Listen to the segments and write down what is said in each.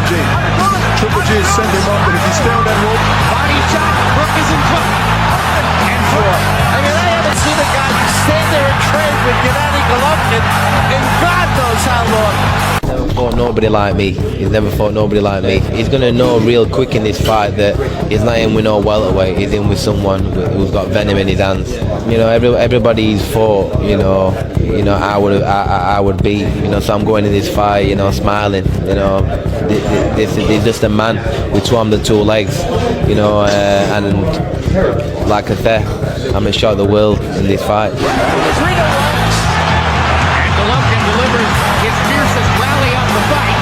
G. Triple G has sent him up, and if he stay on that rope... Body shot, Brook is in front. And four. I mean, I haven't seen a guy stand there and trade with Gennady Golovkin in God knows how long. Never fought nobody like me. He's never fought nobody like me. He's gonna know real quick in this fight that he's not in with no welterweight. He's in with someone who's got venom in his hands. You know, everybody he's fought. You know, I would beat. You know, so I'm going in this fight. You know, smiling. You know, he's just a man with two arms and two legs. You know, and like I said, I'm gonna shock the world in this fight. And Golovkin delivers his fiercest rally of the fight.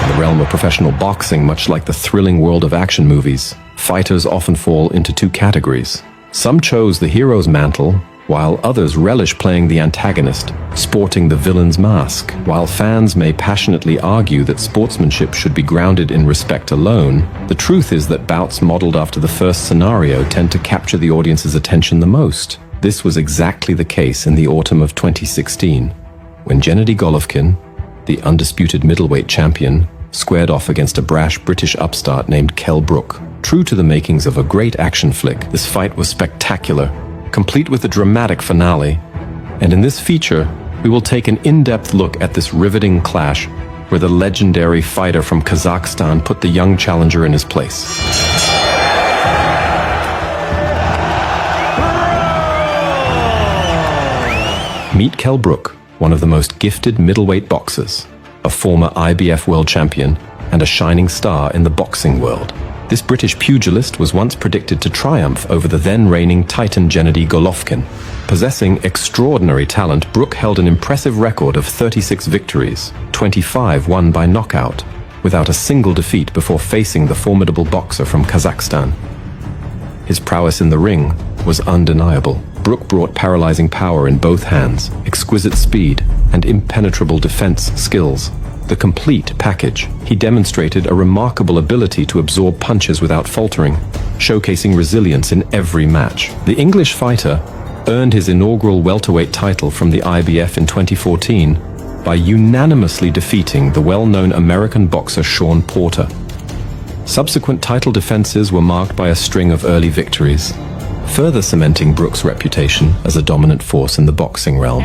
In the realm of professional boxing, much like the thrilling world of action movies, fighters often fall into two categories. Some chose the hero's mantle, while others relish playing the antagonist, sporting the villain's mask. While fans may passionately argue that sportsmanship should be grounded in respect alone, the truth is that bouts modeled after the first scenario tend to capture the audience's attention the most. This was exactly the case in the autumn of 2016, when Gennady Golovkin, the undisputed middleweight champion, squared off against a brash British upstart named Kell Brook. True to the makings of a great action flick, this fight was spectacular, complete with a dramatic finale. And in this feature, we will take an in-depth look at this riveting clash where the legendary fighter from Kazakhstan put the young challenger in his place. Meet Kell Brook, one of the most gifted middleweight boxers, a former IBF world champion, and a shining star in the boxing world. This British pugilist was once predicted to triumph over the then-reigning titan Gennady Golovkin. Possessing extraordinary talent, Brook held an impressive record of 36 victories, 25 won by knockout, without a single defeat before facing the formidable boxer from Kazakhstan. His prowess in the ring was undeniable. Brook brought paralyzing power in both hands, exquisite speed, and impenetrable defense skills. The complete package. He demonstrated a remarkable ability to absorb punches without faltering, showcasing resilience in every match. The English fighter earned his inaugural welterweight title from the IBF in 2014 by unanimously defeating the well-known American boxer Shawn Porter. Subsequent title defenses were marked by a string of early victories, further cementing Brook's reputation as a dominant force in the boxing realm.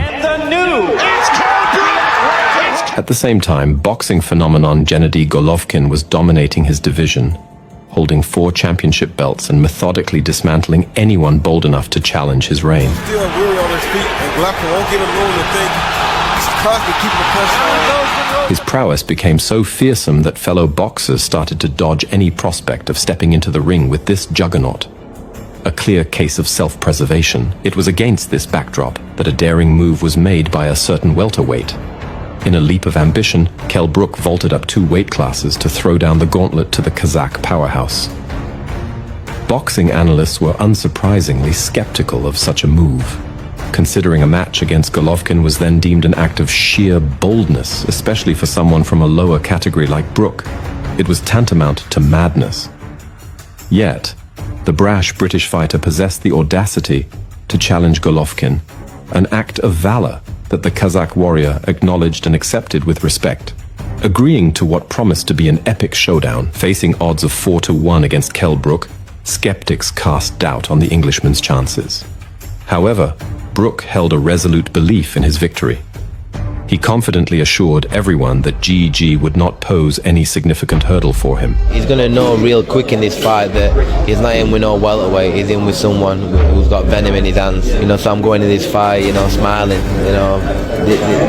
At the same time, boxing phenomenon Gennady Golovkin was dominating his division, holding 4 championship belts and methodically dismantling anyone bold enough to challenge his reign. Still really on his feet, and Golovkin won't get him room to think. He's constantly keeping the pressure on. His prowess became so fearsome that fellow boxers started to dodge any prospect of stepping into the ring with this juggernaut. A clear case of self-preservation. It was against this backdrop that a daring move was made by a certain welterweight. In a leap of ambition, Kell Brook vaulted up 2 weight classes to throw down the gauntlet to the Kazakh powerhouse. Boxing analysts were unsurprisingly skeptical of such a move, considering a match against Golovkin was then deemed an act of sheer boldness, especially for someone from a lower category like Brook. It was tantamount to madness. Yet, the brash British fighter possessed the audacity to challenge Golovkin, an act of valor that the Kazakh warrior acknowledged and accepted with respect. Agreeing to what promised to be an epic showdown, facing odds of 4-1 against Kell Brook, skeptics cast doubt on the Englishman's chances. However, Brook held a resolute belief in his victory. He confidently assured everyone that GG would not pose any significant hurdle for him. He's gonna know real quick in this fight that he's not in with no welterweight. He's in with someone who's got venom in his hands. You know, so I'm going in this fight, you know, smiling. You know,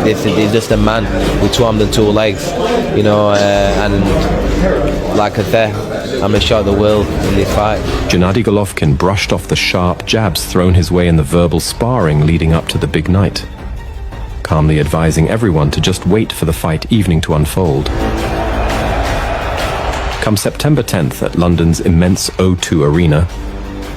he's just a man with 2 arms and 2 legs. You know, and like I said, I'm gonna shock the world in this fight. Gennady Golovkin brushed off the sharp jabs thrown his way in the verbal sparring leading up to the big night, calmly advising everyone to just wait for the fight evening to unfold. Come September 10th at London's immense O2 Arena,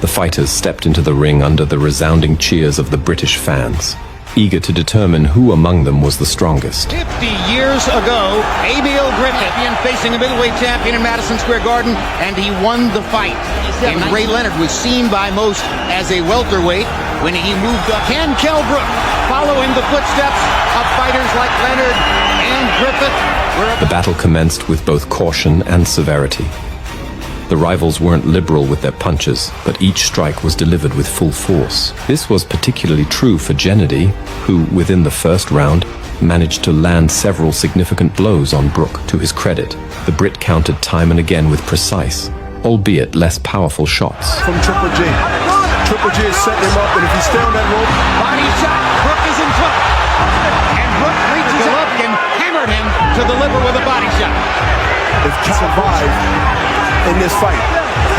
the fighters stepped into the ring under the resounding cheers of the British fans, eager to determine who among them was the strongest. 50 years ago, A.B.L. Griffith facing a middleweight champion in Madison Square Garden, and he won the fight. And Ray Leonard was seen by most as a welterweight when he moved up. Can Kell Brook follow in the footsteps of fighters like Leonard and Griffith? The battle commenced with both caution and severity. The rivals weren't liberal with their punches, but each strike was delivered with full force. This was particularly true for Gennady, who, within the first round, managed to land several significant blows on Brook. To his credit, the Brit countered time and again with precise, albeit less powerful shots. From Triple G. Triple G is setting him up, and if he's still on that rope... Body shot, Brook is in trouble. And Brook reaches Golovkin, hammered him to the liver with a body shot. If he survive in this fight,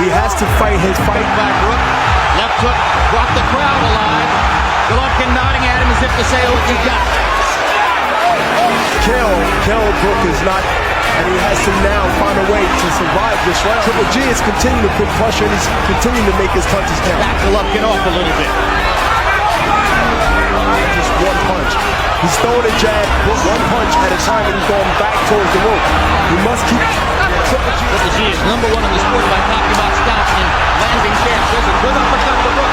he has to fight his fight. By Brook, left hook brought the crowd alive. Golovkin nodding at him as if to say, oh, you got it. Kell Brook is not, and he has to now find a way to survive this round. Triple G is continuing to put pressure, and he's continuing to make his punches count. Back Golovkin off a little bit. Just one punch. He's throwing a jab, one punch at a time, and he's going back towards the rope. He must keep... Triple G is number one in the sport by knocking out stouts and landing jabs. There's a good uppercut to Brook.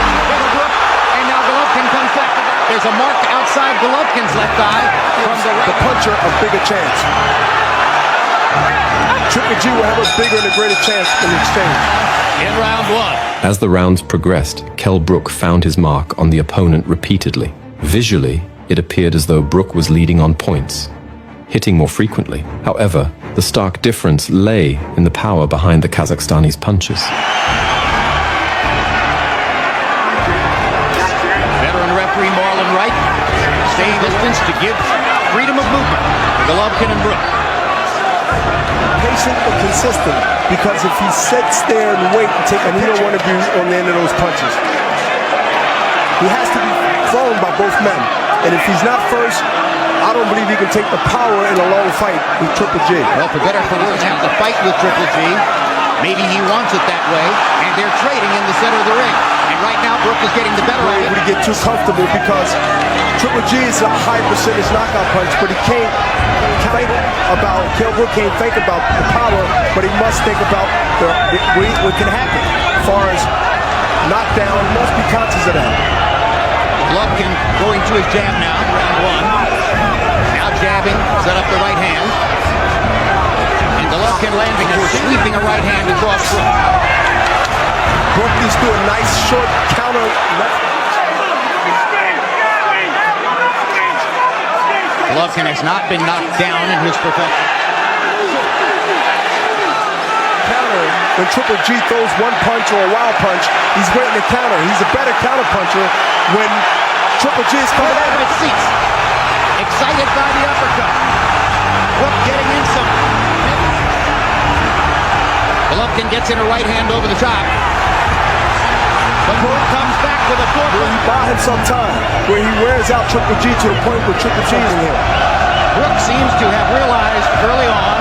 And now Golovkin comes back. There's a mark outside Golovkin's left eye from the right. The puncher a bigger chance. Triple G will have a bigger and a greater chance in exchange. In round one. As the rounds progressed, Kell Brook found his mark on the opponent repeatedly. Visually, it appeared as though Brook was leading on points, hitting more frequently. However, the stark difference lay in the power behind the Kazakhstani's punches. Veteran referee Marlon Wright staying distance to give freedom of movement to Golovkin and Brook. Patient but consistent, because if he sits there and wait and take, and he don't want to be on the end of those punches, he has to be thrown by both men. And if he's not first, I don't believe he can take the power in a long fight with Triple G. Well, for better or for worse, have to fight with Triple G. Maybe he wants it that way, and they're trading in the center of the ring. And right now, Brook is getting the better of it. Able to get too comfortable because Triple G is a high percentage knockout punch, but he can't think about, Kell Brook can't think about the power, but he must think about what can happen. As far as knockdown, he must be conscious of that. Golovkin going to his jab now, round one. Now jabbing, set up the right hand. And Golovkin landing and sweeping a right hand across Brook. Brook needs to do a nice short counter. Golovkin has not been knocked down in his profession. Counter. When Triple G throws one punch or a wild punch, he's waiting to counter. He's a better counter puncher when Triple G is coming out of his seats. Excited by the uppercut. Brook getting in some. Golovkin gets in a right hand over the top. But Brook comes back with a fourth. He bought him some time, where he wears out Triple G to the point where Triple G is in him. Brook seems to have realized early on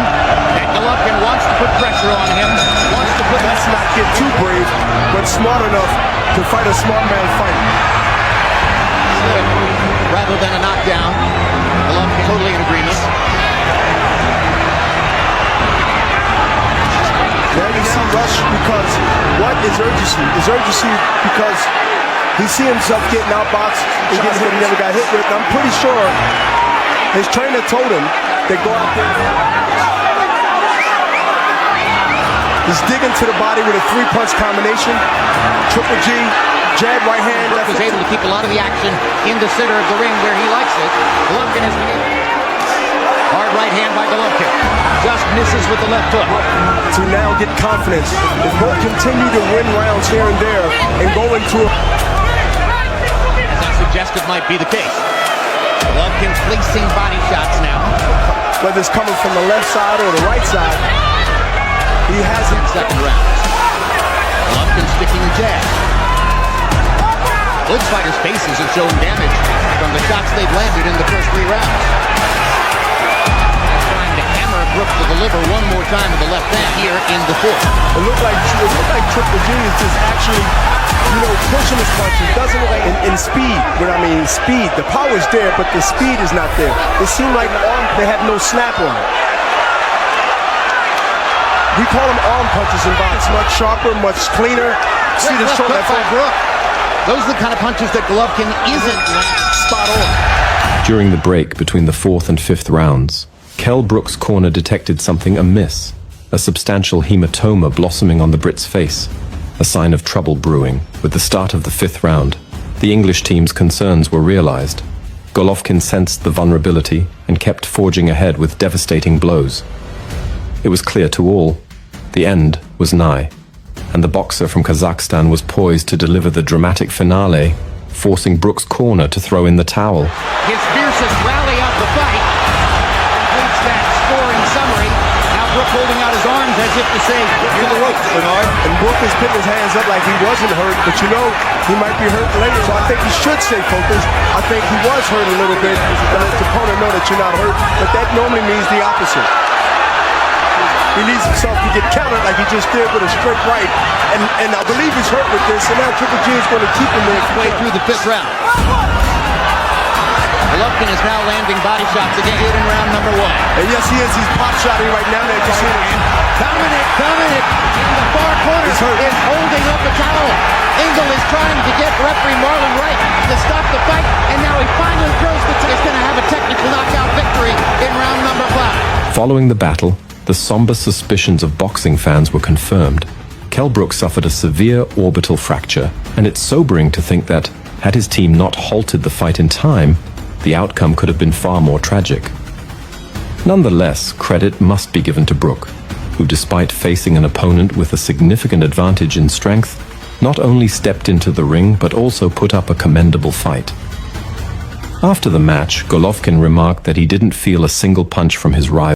that Golovkin wants to put pressure on him, wants to put... Let's not get too brave, but smart enough to fight a smart man fight. Rather than a knockdown, Golovkin totally in agreement. Now you see rush because what is urgency? Is urgency because he see himself getting outboxed and getting hit he never got hit with. And I'm pretty sure his trainer told him to go out there. He's digging to the body with a three-punch combination. Triple G, jab, right hand. Brook was able to keep a lot of the action in the center of the ring where he likes it. Golovkin has been able. Hard right hand by Golovkin. Just misses with the left hook. To now get confidence. If both continue to win rounds here and there and go into a... As I suggested might be the case. Golovkin placing body shots now. Whether it's coming from the left side or the right side, he hasn't. Second round. Golovkin sticking the jab. Both fighters' faces have shown damage from the shots they've landed in the first three rounds. Trying to hammer Brook to the liver one more time with the left hand here in the fourth. It looked like Triple G is just actually, pushing his punches. Doesn't look like in speed. But I mean, speed. The power is there, but the speed is not there. It seemed like they have no snap on it. We call them arm punches in boxing. Much sharper, much cleaner. See the shoulder by Brook. Those are the kind of punches that Golovkin isn't spot on. During the break between the fourth and fifth rounds, Kell Brook's corner detected something amiss, a substantial hematoma blossoming on the Brit's face, a sign of trouble brewing. With the start of the 5th round, the English team's concerns were realized. Golovkin sensed the vulnerability and kept forging ahead with devastating blows. It was clear to all, the end was nigh, and the boxer from Kazakhstan was poised to deliver the dramatic finale, forcing Brook's corner to throw in the towel. His fiercest rally of the fight completes that scoring summary. Now Brook holding out his arms as if to say, "You're the ropes, Bernard." And Brook is putting his hands up like he wasn't hurt, but you know, he might be hurt later, so I think he should stay focused. I think he was hurt a little bit, and let the opponent know that you're not hurt, but that normally means the opposite. He needs himself to get countered like he just did with a straight right, and I believe he's hurt with this, and now Triple G is going to keep him there. Way through the 5th round. Golovkin is now landing body shots again in round number 1. And yes, he is. He's pop-shotting right now. That you see him. Dominic in the far corner is holding up a towel. Engel is trying to get referee Marlon Wright to stop the fight, and now he finally throws the towel. He's going to have a technical knockout victory in round number 5. Following the battle, the somber suspicions of boxing fans were confirmed. Kell Brook suffered a severe orbital fracture, and it's sobering to think that, had his team not halted the fight in time, the outcome could have been far more tragic. Nonetheless, credit must be given to Brook, who, despite facing an opponent with a significant advantage in strength, not only stepped into the ring but also put up a commendable fight. After the match, Golovkin remarked that he didn't feel a single punch from his rival.